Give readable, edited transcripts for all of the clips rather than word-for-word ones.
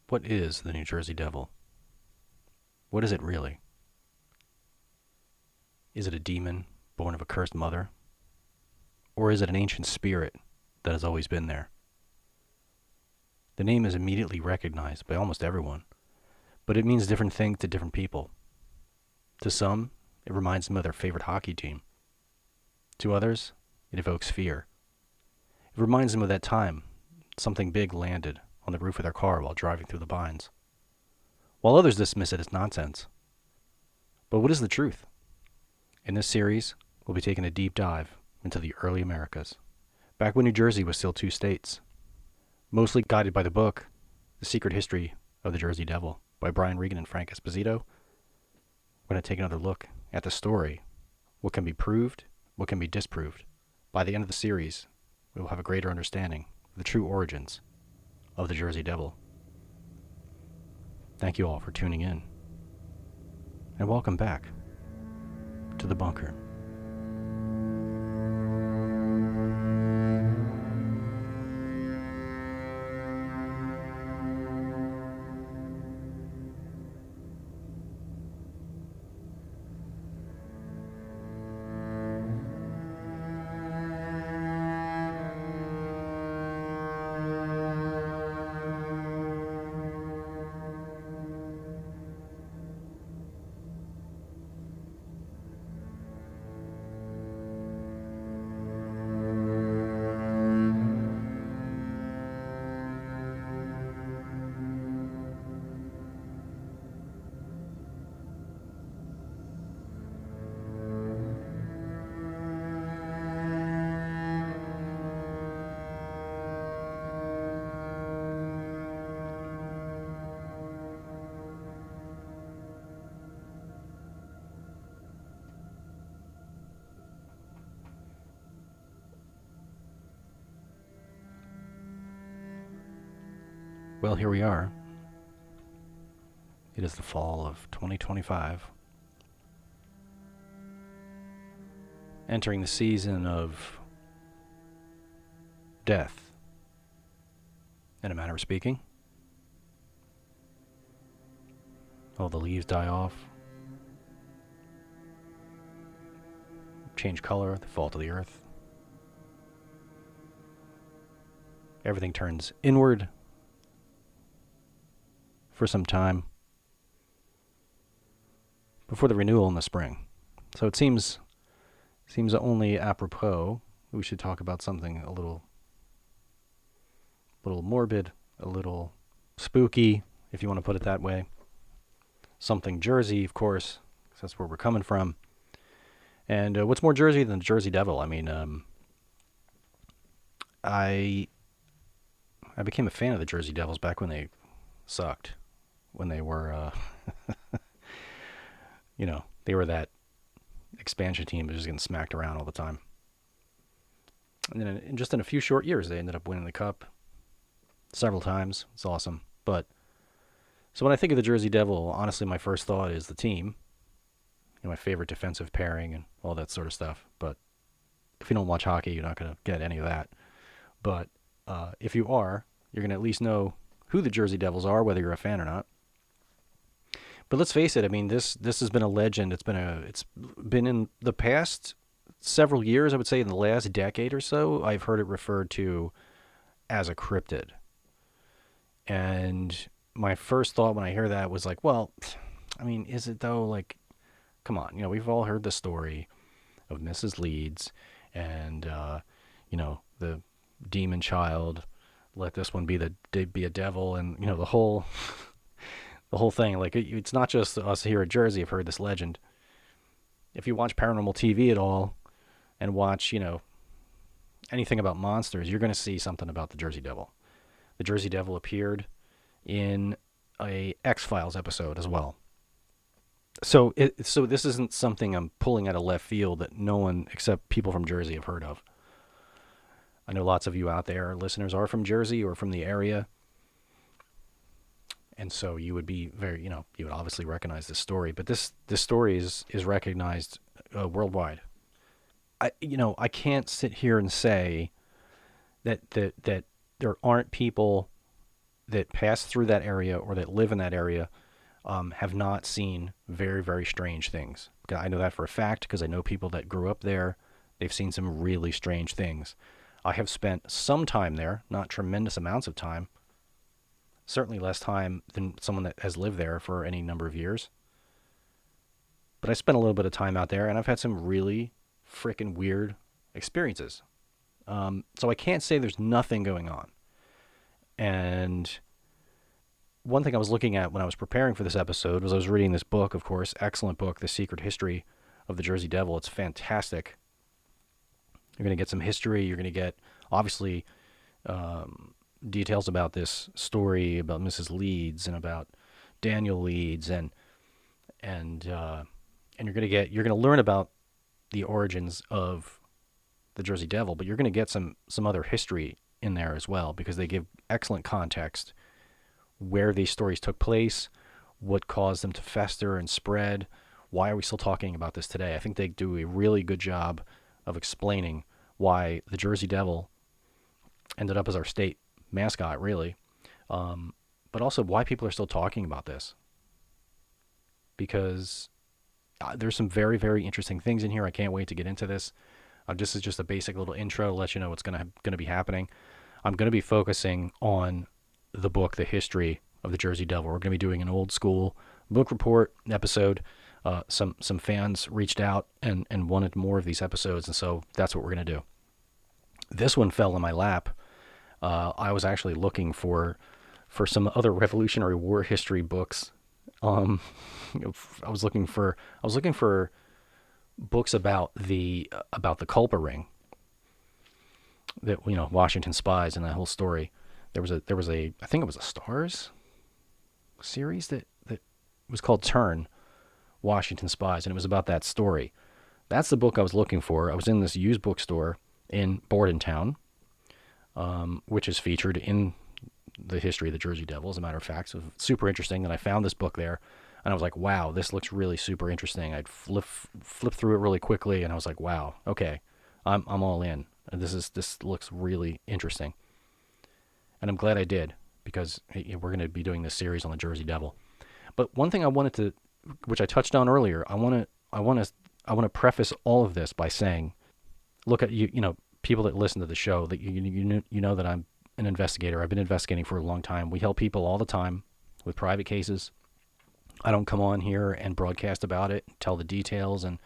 What is the New Jersey Devil? What is it really? Is it a demon born of a cursed mother? Or is it an ancient spirit that has always been there? The name is immediately recognized by almost everyone, but it means different things to different people. To some, it reminds them of their favorite hockey team. To others, it evokes fear. It reminds them of that time something big landed on the roof of their car while driving through the pines, while others dismiss it as nonsense. But what is the truth? In this series, we'll be taking a deep dive into the early Americas, back when New Jersey was still two states, mostly guided by the book, The Secret History of the Jersey Devil by Brian Regan and Frank Esposito. We're going to take another look at the story, what can be proved, what can be disproved. By the end of the series, we will have a greater understanding of the true origins of the Jersey Devil. Thank you all for tuning in, and welcome back to the bunker. Well, here we are. It is the fall of 2025. Entering the season of death, in a manner of speaking. All the leaves die off, change color, they fall to the earth. Everything turns inward for some time before the renewal in the spring. So it seems only apropos we should talk about something a little morbid, a little spooky, if you want to put it that way. Something Jersey, of course, 'cause that's where we're coming from. And what's more Jersey than the Jersey Devil? I mean, I became a fan of the Jersey Devils back when they sucked. When they were, they were that expansion team that was just getting smacked around all the time. And then in a few short years, they ended up winning the cup several times. It's awesome. But, so when I think of the Jersey Devil, honestly, my first thought is the team. My favorite defensive pairing and all that sort of stuff. But if you don't watch hockey, you're not going to get any of that. But if you are, you're going to at least know who the Jersey Devils are, whether you're a fan or not. But let's face it. I mean, this has been a legend. It's been in the past several years. I would say in the last decade or so, I've heard it referred to as a cryptid. And my first thought when I hear that was like, well, I mean, is it though? Like, come on. We've all heard the story of Mrs. Leeds and the demon child. Let this one be a devil, and the whole thing. Like, it's not just us here at Jersey have heard this legend. If you watch paranormal TV at all and watch anything about monsters, you're going to see something about the Jersey Devil. The Jersey Devil appeared in a X-Files episode as well. So this isn't something I'm pulling out of left field that no one except people from Jersey have heard of. I know lots of you out there, listeners, are from Jersey or from the area. And so you would be you would obviously recognize this story. But this story is recognized worldwide. I can't sit here and say that there aren't people that pass through that area or that live in that area have not seen very, very strange things. I know that for a fact because I know people that grew up there. They've seen some really strange things. I have spent some time there, not tremendous amounts of time, certainly less time than someone that has lived there for any number of years. But I spent a little bit of time out there, and I've had some really freaking weird experiences. So I can't say there's nothing going on. And one thing I was looking at when I was preparing for this episode was I was reading this book, of course, excellent book, The Secret History of the Jersey Devil. It's fantastic. You're going to get some history. You're going to get, obviously, details about this story, about Mrs. Leeds and about Daniel Leeds, and you're going to learn about the origins of the Jersey Devil, but you're going to get some other history in there as well, because they give excellent context where these stories took place, what caused them to fester and spread, why are we still talking about this today. I think they do a really good job of explaining why the Jersey Devil ended up as our state mascot, really, but also why people are still talking about this, because there's some very, very interesting things in here. I can't wait to get into this. This is just a basic little intro to let you know what's going to be happening. I'm going to be focusing on the book, The History of the Jersey Devil. We're going to be doing an old school book report episode. Some fans reached out and wanted more of these episodes, and so that's what we're going to do. This one fell in my lap. I was actually looking for some other Revolutionary War history books. I was looking for books about the Culper Ring, that, you know, Washington spies and that whole story. There was a I think it was a Stars series that was called Turn, Washington Spies, and it was about that story. That's the book I was looking for. I was in this used bookstore in Bordentown, which is featured in the history of the Jersey Devil, as a matter of fact. So super interesting that I found this book there, and I was like, wow, this looks really super interesting. I'd flip through it really quickly, and I was like, wow, okay, I'm all in. This looks really interesting, and I'm glad I did, because we're going to be doing this series on the Jersey Devil. But one thing I wanted to, which I touched on earlier, I want to preface all of this by saying, look at you know, people that listen to the show, that you know that I'm an investigator. I've been investigating for a long time. We help people all the time with private cases. I don't come on here and broadcast about it, tell the details, and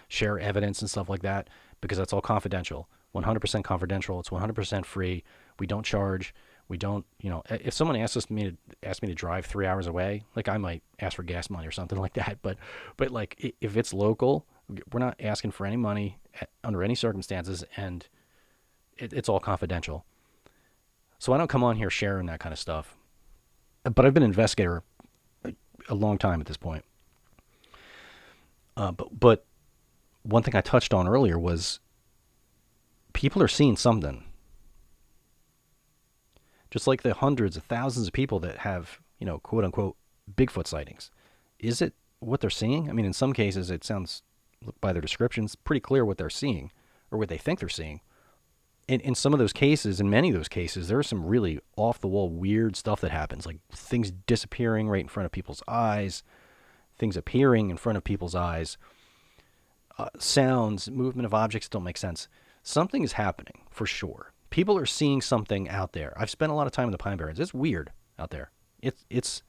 share evidence and stuff like that, because that's all confidential. 100% confidential. It's 100% free. We don't charge. We don't, you know, if someone asks me to drive 3 hours away, like, I might ask for gas money or something like that. But like, if it's local, we're not asking for any money under any circumstances, and it's all confidential. So I don't come on here sharing that kind of stuff. But I've been an investigator a long time at this point. But one thing I touched on earlier was people are seeing something. Just like the hundreds of thousands of people that have, you know, quote unquote, Bigfoot sightings. Is it what they're seeing? I mean, in some cases, it sounds, by their descriptions, pretty clear what they're seeing, or what they think they're seeing. In some of those cases, in many of those cases, there is some really off-the-wall weird stuff that happens, like things disappearing right in front of people's eyes, things appearing in front of people's eyes, sounds, movement of objects that don't make sense. Something is happening, for sure. People are seeing something out there. I've spent a lot of time in the Pine Barrens. It's weird out there. It's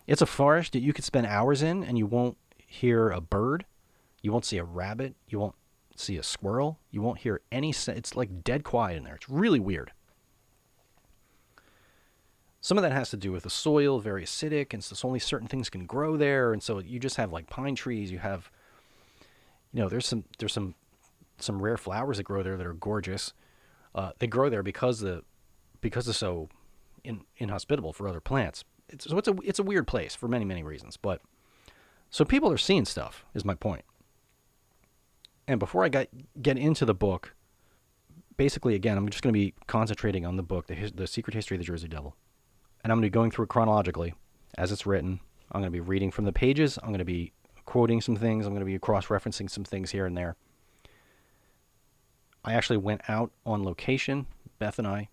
a forest that you could spend hours in, and you won't hear a bird. You won't see a rabbit. You won't see a squirrel. You won't hear any. It's like dead quiet in there. It's really weird. Some of that has to do with the soil, very acidic, and so only certain things can grow there. And so you just have like pine trees. You have, you know, there's some rare flowers that grow there that are gorgeous. They grow there because it's so inhospitable for other plants. It's a weird place for many, many reasons. But so people are seeing stuff, is my point. And before I get into the book, basically, again, I'm just going to be concentrating on the book, The Secret History of the Jersey Devil. And I'm going to be going through it chronologically as it's written. I'm going to be reading from the pages. I'm going to be quoting some things. I'm going to be cross-referencing some things here and there. I actually went out on location, Beth and I,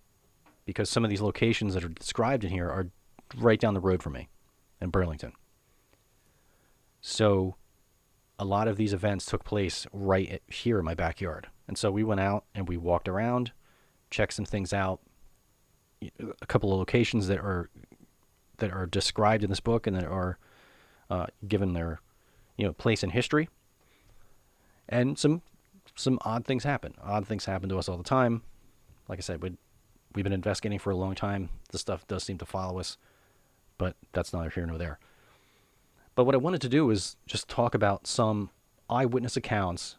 because some of these locations that are described in here are right down the road from me in Burlington. So a lot of these events took place right here in my backyard. And so we went out and we walked around, checked some things out, a couple of locations that are described in this book and that are given their place in history. And some odd things happen. Odd things happen to us all the time. Like I said, we've been investigating for a long time. This stuff does seem to follow us, but that's neither here nor there. But what I wanted to do is just talk about some eyewitness accounts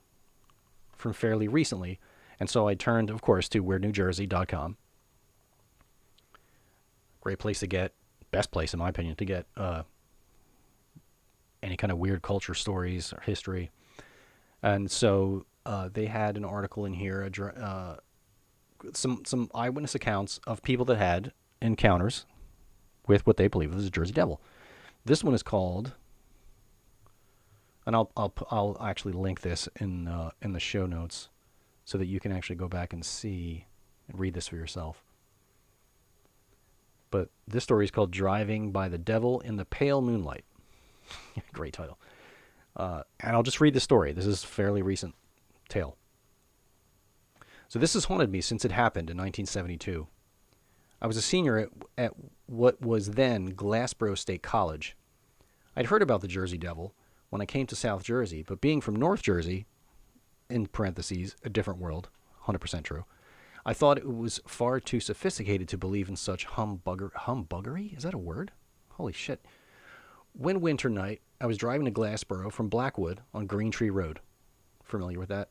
from fairly recently. And so I turned, of course, to weirdnewjersey.com. Great place to get, best place in my opinion, to get any kind of weird culture stories or history. And so they had an article in here, some eyewitness accounts of people that had encounters with what they believe was a Jersey Devil. This one is called, and I'll actually link this in the show notes so that you can actually go back and see and read this for yourself. But this story is called "Driving by the Devil in the Pale Moonlight." Great title. And I'll just read the story. This is a fairly recent tale. So this has haunted me since it happened in 1972. I was a senior at what was then Glassboro State College. I'd heard about the Jersey Devil when I came to South Jersey, but being from North Jersey, in parentheses, a different world, 100% true, I thought it was far too sophisticated to believe in such humbuggery? Is that a word? Holy shit. One winter night, I was driving to Glassboro from Blackwood on Green Tree Road. Familiar with that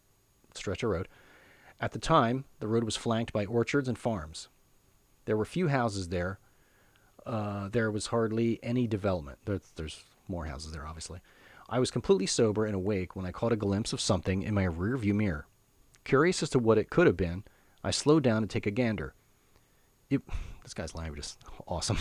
stretch of road? At the time, the road was flanked by orchards and farms. There were few houses there. There was hardly any development. There's more houses there, obviously. I was completely sober and awake when I caught a glimpse of something in my rearview mirror. Curious as to what it could have been, I slowed down to take a gander. This guy's language is awesome.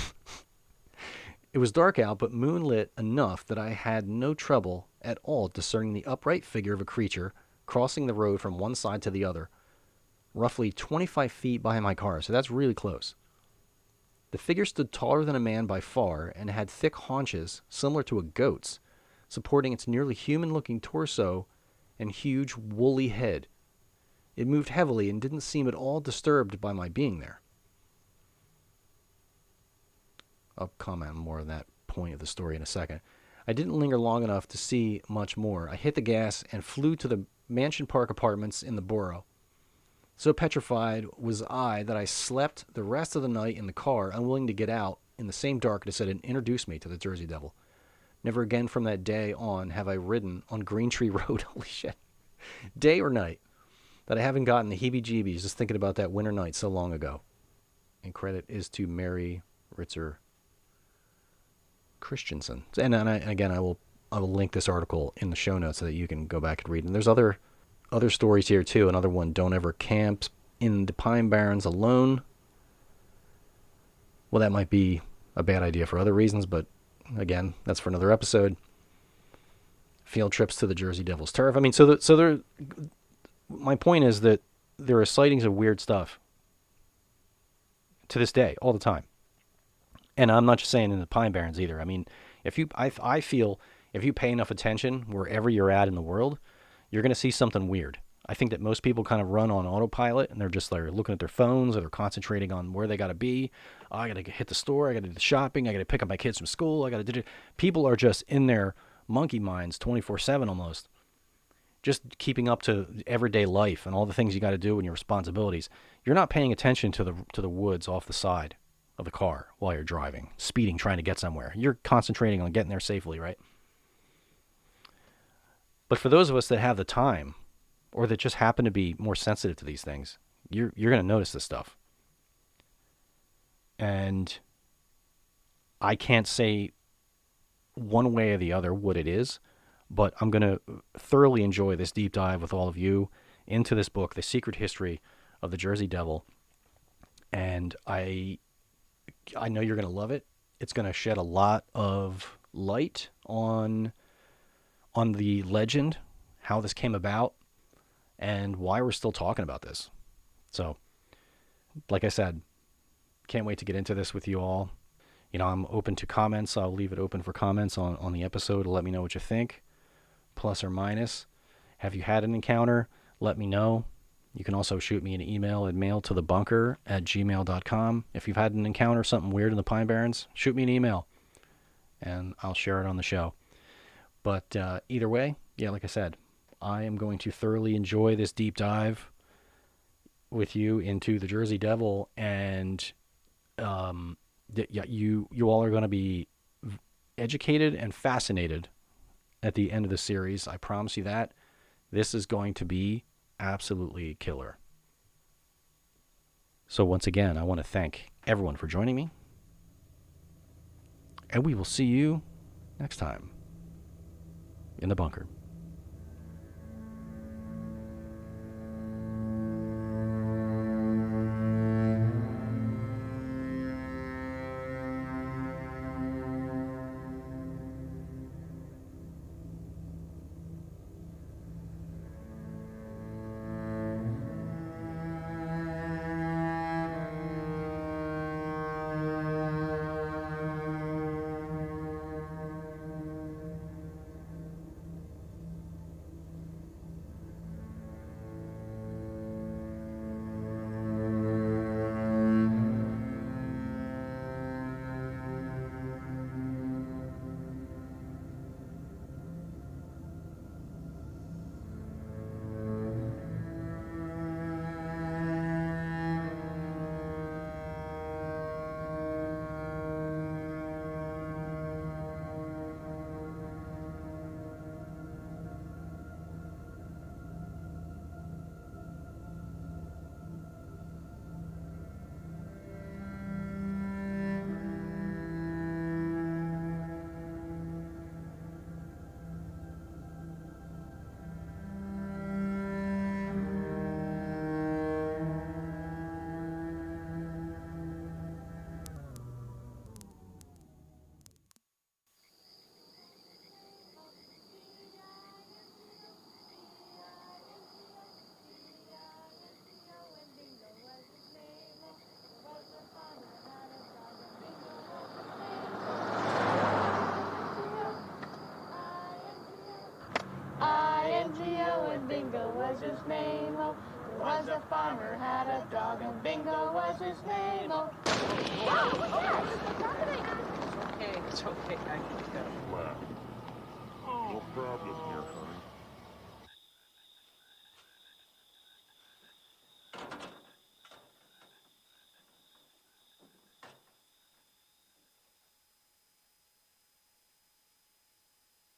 It was dark out, but moonlit enough that I had no trouble at all discerning the upright figure of a creature crossing the road from one side to the other, roughly 25 feet behind my car, so that's really close. The figure stood taller than a man by far and had thick haunches similar to a goat's, supporting its nearly human-looking torso and huge woolly head. It moved heavily and didn't seem at all disturbed by my being there. I'll comment on more on that point of the story in a second. I didn't linger long enough to see much more. I hit the gas and flew to the Mansion Park apartments in the borough. So petrified was I that I slept the rest of the night in the car, unwilling to get out in the same darkness that had introduced me to the Jersey Devil. Never again from that day on have I ridden on Green Tree Road, holy shit, day or night, that I haven't gotten the heebie-jeebies just thinking about that winter night so long ago. And credit is to Mary Ritzer Christensen. And again, I will link this article in the show notes so that you can go back and read. And there's other stories here too. Another one: don't ever camp in the Pine Barrens alone. Well, that might be a bad idea for other reasons, but again, that's for another episode. Field trips to the Jersey Devil's turf. I mean, my point is that there are sightings of weird stuff to this day, all the time. And I'm not just saying in the Pine Barrens either. I mean, I feel if you pay enough attention wherever you're at in the world, you're going to see something weird. I think that most people kind of run on autopilot, and they're just like looking at their phones, or they're concentrating on where they got to be. Oh, I got to hit the store. I got to do the shopping. I got to pick up my kids from school. I got to do. People are just in their monkey minds 24/7 almost, just keeping up to everyday life and all the things you got to do and your responsibilities. You're not paying attention to the woods off the side of the car while you're driving, speeding, trying to get somewhere. You're concentrating on getting there safely, right? But for those of us that have the time, or that just happen to be more sensitive to these things, you're going to notice this stuff. And I can't say one way or the other what it is, but I'm going to thoroughly enjoy this deep dive with all of you into this book, The Secret History of the Jersey Devil. And I know you're going to love it. It's going to shed a lot of light on the legend, how this came about, and why we're still talking about this. So, like I said, can't wait to get into this with you all. You know, I'm open to comments. I'll leave it open for comments on the episode. Let me know what you think, plus or minus. Have you had an encounter? Let me know. You can also shoot me an email at mailtothebunker@gmail.com. If you've had an encounter, something weird in the Pine Barrens, shoot me an email, and I'll share it on the show. But either way, yeah, like I said, I am going to thoroughly enjoy this deep dive with you into the Jersey Devil, and you all are going to be educated and fascinated at the end of the series. I promise you that. This is going to be absolutely killer. So once again, I want to thank everyone for joining me, and we will see you next time in the bunker. Bingo was his name, oh. Was a farmer, had a dog, and Bingo was his name, oh. It's okay. I can laugh. No problem here.